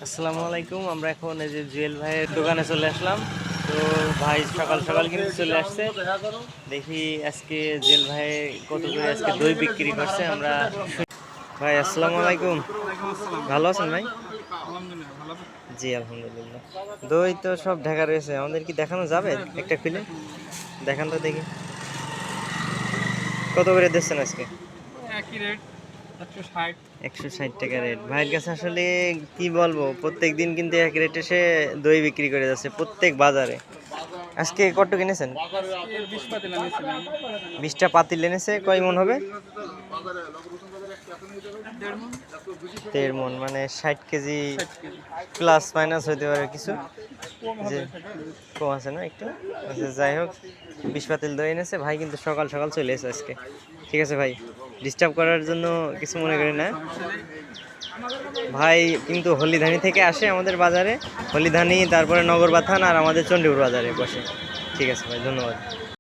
আসসালামু আলাইকুম। আমরা এখন এই যে জুয়েল ভাইয়ের দোকানে চলে আসলাম। তো ভাই সকাল সকাল কিন্তু চলে আসছে। দেখি আজকে জুয়েল ভাই কত করে আজকে দই বিক্রি করছে আমরা ভাই আসসালামু আলাইকুম। ওয়ালাইকুম আসসালাম। ভালো আছেন ভাই? আলহামদুলিল্লাহ ভালো। জি আলহামদুলিল্লাহ। দই তো সব ঢাকা রয়েছে, আমাদের কি দেখানো যাবে? হ্যাঁ, দই একটা খুলে দেখানো যাবে। দেখান তো দেখি কত করে দিচ্ছেন আজকে? ওই একই রেট ১৬০। 160 টাকা রেট। ভাইয়ের কাছে আসলে কি বলবো, প্রত্যেক দিন কিন্তু এক রেটে সে দই বিক্রি করে যাচ্ছে প্রত্যেক বাজারে। আজকে কত কিনেছেন? আজকে ২০ পাতিল আনিয়েছিলাম। 20টা পাতিল এনেছে, কয় মন হবে? ১.৫ মণ। 1.5 মন, মানে 60 কেজি ৬০ কেজি। প্লাস মাইনাস হইতে পারে কিছু। কম যে হবে সেটা। কম আছে না একটু? আচ্ছা যাই হোক, 20 পাতিল দই এনেছে ভাই, কিন্তু সকাল সকাল চলে এসেছে আজকে। ঠিক আছে ভাই, ডিস্টার্ব করার জন্য কিছু মনে করি না। সমস্যা নেই। ভাই কিন্তু হলিধানি থেকে আসে আমাদের বাজারে, হলিধানি, তারপরে নগরবাথান আর আমাদের চণ্ডীপুর বাজারে বসে। ঠিক আছে ভাই, ধন্যবাদ।